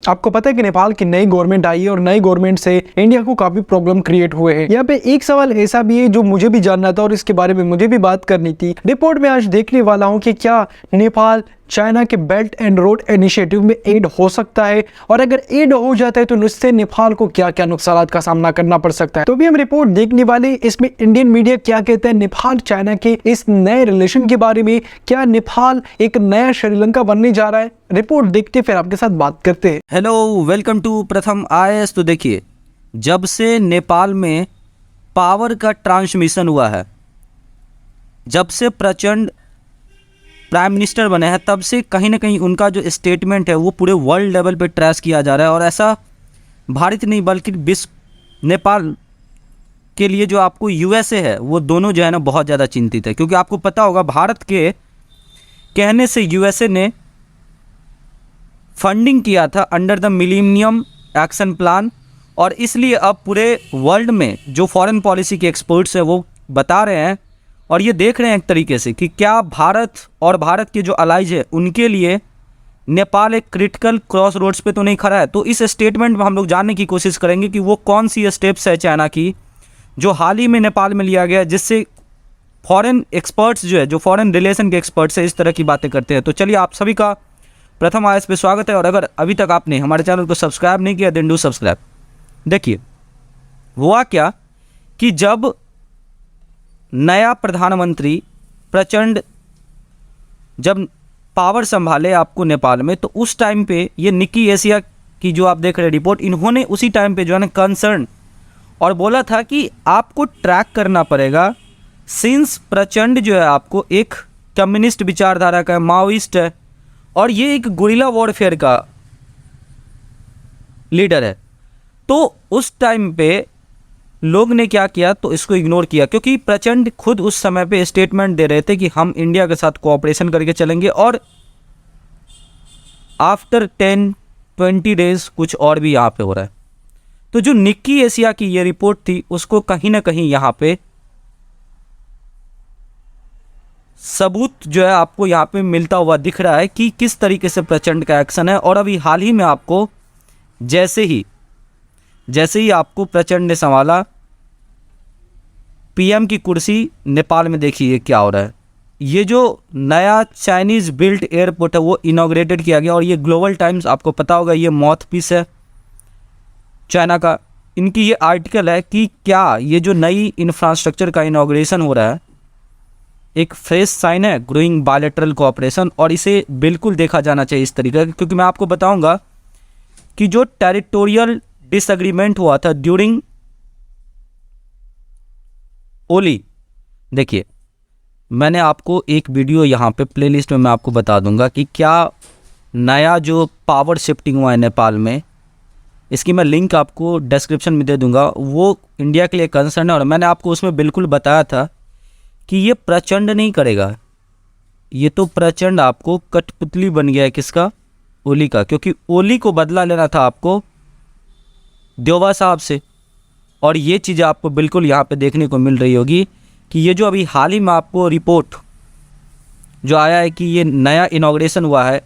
आपको पता है कि नेपाल की नई गवर्नमेंट आई है और नई गवर्नमेंट से इंडिया को काफी प्रॉब्लम क्रिएट हुए हैं। यहाँ पे एक सवाल ऐसा भी है जो मुझे भी जानना था और इसके बारे में मुझे भी बात करनी थी। रिपोर्ट में आज देखने वाला हूँ कि क्या नेपाल चाइना के बेल्ट एंड रोड इनिशिएटिव में एड हो सकता है, और अगर एड हो जाता है तो इससे नेपाल को क्या क्या नुकसान का सामना करना पड़ सकता है। तो भी हम रिपोर्ट देखने वाले इसमें इंडियन मीडिया क्या कहता है नेपाल चाइना के इस नए रिलेशन के बारे में। क्या नेपाल एक नया श्रीलंका बनने जा रहा है? रिपोर्ट देखते फिर आपके साथ बात करते हैं। हेलो, वेलकम टू प्रथम IAS। तो देखिए, जब से नेपाल में पावर का ट्रांसमिशन हुआ है, जब से प्रचंड प्राइम मिनिस्टर बने हैं, तब से कहीं ना कहीं उनका जो स्टेटमेंट है वो पूरे वर्ल्ड लेवल पे ट्रेस किया जा रहा है। और ऐसा भारत नहीं बल्कि विश्व नेपाल के लिए जो आपको USA है वो दोनों जो है ना बहुत ज़्यादा चिंतित है। क्योंकि आपको पता होगा भारत के कहने से USA ने फंडिंग किया था under the millennium action plan, और इसलिए अब पूरे वर्ल्ड में जो फॉरेन पॉलिसी के एक्सपर्ट्स हैं वो बता रहे हैं और ये देख रहे हैं एक तरीके से कि क्या भारत और भारत के जो अलाइज है उनके लिए नेपाल एक क्रिटिकल क्रॉस रोड्स पे तो नहीं खड़ा है। तो इस स्टेटमेंट में हम लोग जानने की कोशिश करेंगे कि वो कौन सी स्टेप्स है चाइना की जो हाल ही में नेपाल में लिया गया, जिससे फॉरेन एक्सपर्ट्स जो है, जो फॉरेन रिलेशन के एक्सपर्ट्स है, इस तरह की बातें करते हैं। तो चलिए, आप सभी का प्रथम IAS पे स्वागत है, और अगर अभी तक आपने हमारे चैनल को सब्सक्राइब नहीं किया देन डू सब्सक्राइब। देखिए, हुआ क्या कि जब नया प्रधानमंत्री प्रचंड जब पावर संभाले आपको नेपाल में, तो उस टाइम पे ये निकी एशिया की जो आप देख रहे हैं रिपोर्ट, इन्होंने उसी टाइम पे जो है ना कंसर्न और बोला था कि आपको ट्रैक करना पड़ेगा, सिंस प्रचंड जो है आपको एक कम्युनिस्ट विचारधारा का, माओइस्ट है, और ये एक गुरिल्ला वॉरफेयर का लीडर है। तो उस टाइम पे लोग ने क्या किया, तो इसको इग्नोर किया, क्योंकि प्रचंड खुद उस समय पे स्टेटमेंट दे रहे थे कि हम इंडिया के साथ कोऑपरेशन करके चलेंगे, और आफ्टर 10-20 डेज कुछ और भी यहाँ पे हो रहा है। तो जो निकी एशिया की ये रिपोर्ट थी उसको कहीं ना कहीं यहाँ पे सबूत जो है आपको यहाँ पे मिलता हुआ दिख रहा है कि किस तरीके से प्रचंड का एक्शन है। और अभी हाल ही में आपको जैसे ही आपको प्रचंड ने संभाला PM की कुर्सी नेपाल में, देखिए क्या हो रहा है। ये जो नया चाइनीज़ बिल्ट एयरपोर्ट है वो इनॉग्रेटेड किया गया, और ये ग्लोबल टाइम्स, आपको पता होगा ये माउथ पीस है चाइना का, इनकी ये आर्टिकल है कि क्या ये जो नई इंफ्रास्ट्रक्चर का इनॉग्रेशन हो रहा है एक फ्रेश साइन है ग्रोइंग बायलैटरल कोऑपरेशन, और इसे बिल्कुल देखा जाना चाहिए इस तरीके का। क्योंकि मैं आपको बताऊंगा कि जो टेरिटोरियल डिसएग्रीमेंट हुआ था ड्यूरिंग ओली, देखिए मैंने आपको एक वीडियो यहाँ पे प्लेलिस्ट में मैं आपको बता दूंगा कि क्या नया जो पावर शिफ्टिंग हुआ है नेपाल में, इसकी मैं लिंक आपको डिस्क्रिप्शन में दे दूंगा। वो इंडिया के लिए कंसर्न है, और मैंने आपको उसमें बिल्कुल बताया था कि ये प्रचंड नहीं करेगा, ये तो प्रचंड आपको कठपुतली बन गया है किसका, ओली का। क्योंकि ओली को बदला लेना था आपको देवा साहब से, और ये चीज़ आपको बिल्कुल यहाँ पे देखने को मिल रही होगी कि ये जो अभी हाल ही में आपको रिपोर्ट जो आया है कि ये नया इनॉग्रेशन हुआ है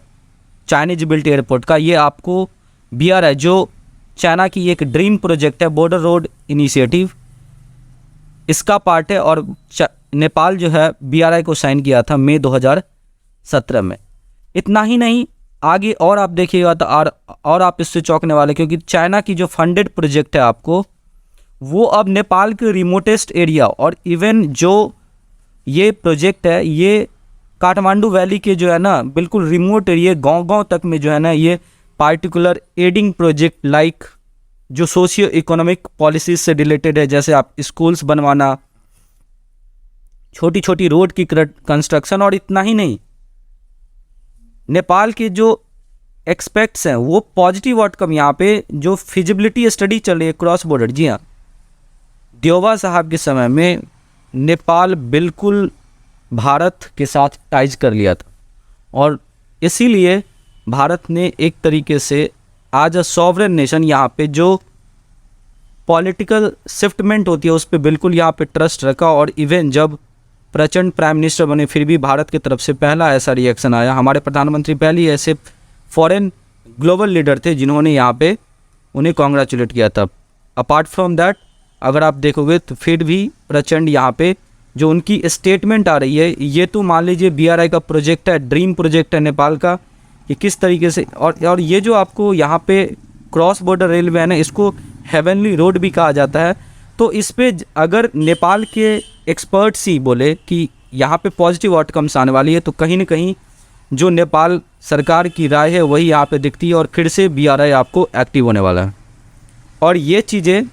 चाइनीज बिल्ट एयरपोर्ट का, ये आपको BRI है जो चाइना की एक ड्रीम प्रोजेक्ट है, बॉर्डर रोड इनिशिएटिव, इसका पार्ट है। और नेपाल जो है BRI को साइन किया था मई 2017 में। इतना ही नहीं, आगे और आप देखिएगा तो और आप इससे चौंकने वाले, क्योंकि चाइना की जो फंडेड प्रोजेक्ट है आपको वो अब नेपाल के रिमोटेस्ट एरिया, और इवन जो ये प्रोजेक्ट है ये काठमांडू वैली के जो है ना बिल्कुल रिमोट एरिया, गांव-गांव तक में जो है ना ये पार्टिकुलर एडिंग प्रोजेक्ट लाइक जो सोशियो इकोनॉमिक पॉलिसीज से रिलेटेड है, जैसे आप स्कूल्स बनवाना, छोटी छोटी रोड की कंस्ट्रक्शन। और इतना ही नहीं, नेपाल के जो एक्सपेक्ट्स हैं वो पॉजिटिव आउटकम यहाँ पे जो फिजिबिलिटी स्टडी चल रही है क्रॉस बॉर्डर, जी हाँ, देवा साहब के समय में नेपाल बिल्कुल भारत के साथ टाइज कर लिया था, और इसीलिए भारत ने एक तरीके से आज अ सॉवरेन नेशन यहाँ पे जो पॉलिटिकल शिफ्टमेंट होती है उस पर बिल्कुल यहाँ पे ट्रस्ट रखा। और इवन जब प्रचंड प्राइम मिनिस्टर बने फिर भी भारत की तरफ से पहला ऐसा रिएक्शन आया, हमारे प्रधानमंत्री पहली ऐसे फॉरेन ग्लोबल लीडर थे जिन्होंने यहाँ पे उन्हें कॉन्ग्रेचुलेट किया था। अपार्ट फ्रॉम दैट अगर आप देखोगे तो फिर भी प्रचंड यहाँ पे जो उनकी स्टेटमेंट आ रही है, ये तो मान लीजिए BRI का प्रोजेक्ट है, ड्रीम प्रोजेक्ट है नेपाल का, कि किस तरीके से और ये जो आपको यहाँ पे क्रॉस बॉर्डर रेलवे है ना, इसको हेवनली रोड भी कहा जाता है। तो इस पे अगर नेपाल के एक्सपर्ट्स ही बोले कि यहाँ पे पॉजिटिव आउटकम्स आने वाली है, तो कहीं ना कहीं जो नेपाल सरकार की राय है वही यहाँ पे दिखती है और फिर से BRI आपको एक्टिव होने वाला है। और ये चीज़ें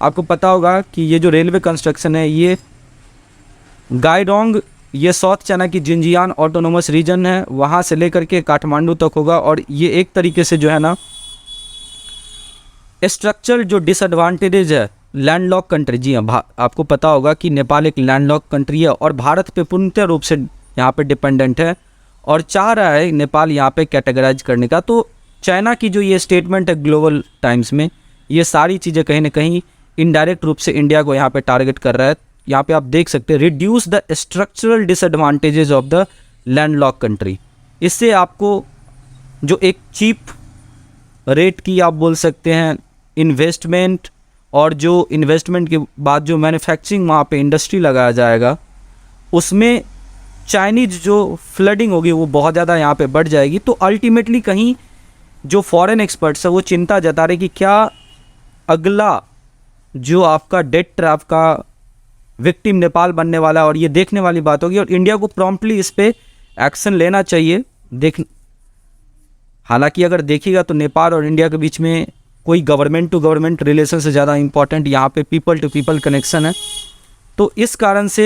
आपको पता होगा कि ये जो रेलवे कंस्ट्रक्शन है, ये गाइडोंग, ये साउथ चाइना की जिंजियान ऑटोनोमस रीजन है, वहाँ से लेकर के काठमांडू तक होगा। और ये एक तरीके से जो है ना स्ट्रक्चरल जो डिसएडवांटेजेज है लैंडलॉक कंट्री, जी हाँ आपको पता होगा कि नेपाल एक लैंडलॉक कंट्री है और भारत पे पूर्णतः रूप से यहाँ पे डिपेंडेंट है और चाह रहा है नेपाल यहाँ पे कैटेगराइज करने का। तो चाइना की जो ये स्टेटमेंट है ग्लोबल टाइम्स में, ये सारी चीज़ें कहीं ना कहीं इनडायरेक्ट रूप से इंडिया को यहाँ पे टारगेट कर रहा है। यहाँ पे आप देख सकते हैं, reduce the structural disadvantages of the landlock country. इससे आपको जो एक चीप रेट की आप बोल सकते हैं इन्वेस्टमेंट, और जो इन्वेस्टमेंट के बाद जो मैन्युफैक्चरिंग वहाँ पे इंडस्ट्री लगाया जाएगा, उसमें चाइनीज जो फ्लडिंग होगी वो बहुत ज़्यादा यहाँ पे बढ़ जाएगी। तो अल्टीमेटली कहीं जो फॉरेन एक्सपर्ट्स है वो चिंता जता रहे कि क्या अगला जो आपका डेट ट्रैप का विक्टिम नेपाल बनने वाला है, और ये देखने वाली बात होगी और इंडिया को प्रॉम्प्टली इस पर एक्शन लेना चाहिए। हालांकि अगर देखिएगा तो नेपाल और इंडिया के बीच में कोई गवर्नमेंट टू गवर्नमेंट रिलेशन से ज़्यादा इम्पॉर्टेंट यहाँ पे पीपल टू पीपल कनेक्शन है। तो इस कारण से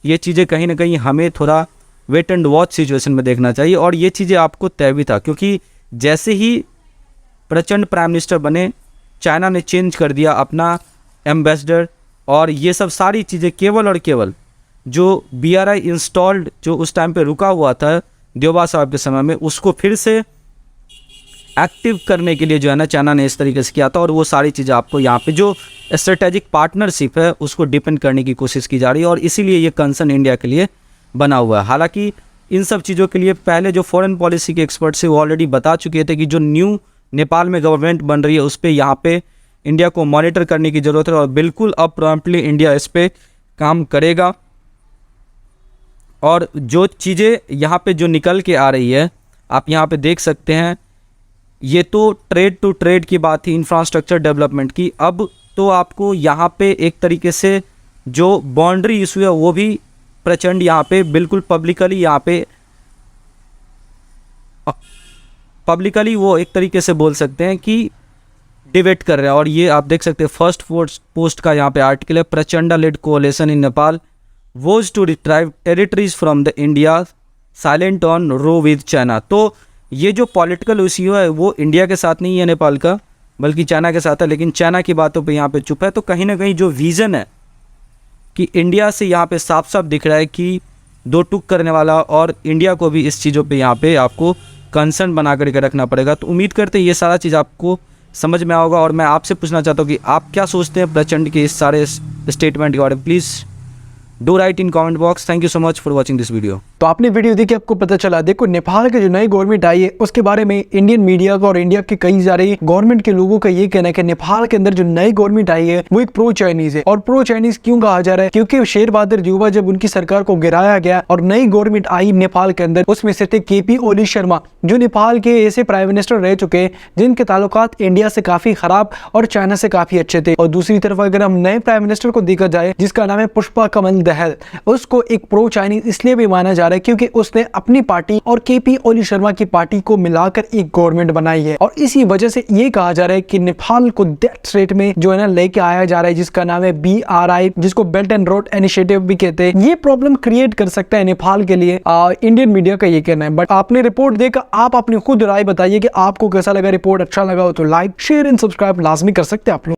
ये चीज़ें कहीं ना कहीं हमें थोड़ा वेट एंड वॉच सिचुएशन में देखना चाहिए। और ये चीज़ें आपको तय भी था, क्योंकि जैसे ही प्रचंड प्राइम मिनिस्टर बने, चाइना ने चेंज कर दिया अपना एम्बेसडर, और ये सब सारी चीज़ें केवल और केवल जो BRI इंस्टॉल्ड जो उस टाइम पे रुका हुआ था देवबा साहब के समय में, उसको फिर से एक्टिव करने के लिए जो है ना चाइना ने इस तरीके से किया था। और वो सारी चीज़ें आपको यहाँ पे जो स्ट्रेटेजिक पार्टनरशिप है उसको डिपेंड करने की कोशिश की जा रही है, और इसीलिए ये कंसर्न इंडिया के लिए बना हुआ है। हालांकि इन सब चीज़ों के लिए पहले जो फॉरेन पॉलिसी के एक्सपर्ट्स है वो ऑलरेडी बता चुके थे कि जो न्यू नेपाल में गवर्नमेंट बन रही है उस पर यहाँ पे इंडिया को मॉनिटर करने की ज़रूरत है, और बिल्कुल अब प्रॉम्प्टली इंडिया इस पर काम करेगा। और जो चीज़ें यहाँ पे जो निकल के आ रही है आप यहाँ पे देख सकते हैं, ये तो ट्रेड टू ट्रेड की बात थी, इंफ्रास्ट्रक्चर डेवलपमेंट की। अब तो आपको यहाँ पे एक तरीके से जो बाउंड्री इशू है वो भी प्रचंड यहाँ पे बिल्कुल पब्लिकली वो एक तरीके से बोल सकते हैं कि डिबेट कर रहे हैं। और ये आप देख सकते हैं फर्स्ट पोस्ट का यहाँ पे आर्टिकल है, Prachanda led coalition in Nepal was to retrieve territories from the India silent on row with China. तो ये जो पॉलिटिकल इश्यू है वो इंडिया के साथ नहीं है नेपाल का, बल्कि चाइना के साथ है, लेकिन चाइना की बातों पे यहाँ पे चुप है। तो कहीं ना कहीं जो विज़न है कि इंडिया से यहाँ पे साफ साफ दिख रहा है कि दो टुक करने वाला, और इंडिया को भी इस चीज़ों पे यहाँ पे आपको कंसर्न बना करके रखना पड़ेगा। तो उम्मीद करते हैं ये सारा चीज़ आपको समझ में आओगा। और मैं आपसे पूछना चाहता हूँ कि आप क्या सोचते हैं प्रचंड के इस सारे स्टेटमेंट के बारे में। Please do right in comment box. Thank you so much for watching this video. तो आपने वीडियो देखी, आपको पता चला। देखो, नेपाल की जो नई गवर्नमेंट आई है उसके बारे में इंडियन मीडिया का और इंडिया के कई सारे गवर्नमेंट के लोगों का ये कहना है कि नेपाल के अंदर जो नई गवर्नमेंट आई है वो एक प्रो चाइनीज है। और प्रो चाइनीज क्यों कहा जा रहा है? क्योंकि शेर बहादुर देवबा जब उनकी सरकार को गिराया गया और नई गवर्नमेंट आई नेपाल के अंदर, उसमें से थे KP ओली शर्मा, जो नेपाल के ऐसे प्राइम मिनिस्टर रह चुके जिनके ताल्लुकात इंडिया से काफी खराब और चाइना से काफी अच्छे थे। और दूसरी तरफ अगर हम नए प्राइम मिनिस्टर को देखा जाए जिसका नाम है पुष्पा कमल दहल, उसको एक प्रो चाइनीज इसलिए भी माना जा रहा है क्योंकि उसने अपनी पार्टी और KP ओली शर्मा की पार्टी को मिलाकर एक गवर्नमेंट बनाई है। और इसी वजह से ये कहा जा रहा है कि नेपाल को डेथ स्टेट में जो है ना लेके आया जा रहा है, जिसका नाम है BRI, जिसको बेल्ट एंड रोड इनिशिएटिव भी कहते हैं। ये प्रॉब्लम क्रिएट कर सकता है नेपाल के लिए, इंडियन मीडिया का ये कहना है। बट आपने रिपोर्ट देखा, आप अपनी खुद राय बताइए कि आपको कैसा लगा। रिपोर्ट अच्छा लगा हो तो लाइक शेयर एंड सब्सक्राइब लाजमी कर सकते हैं आप लोग।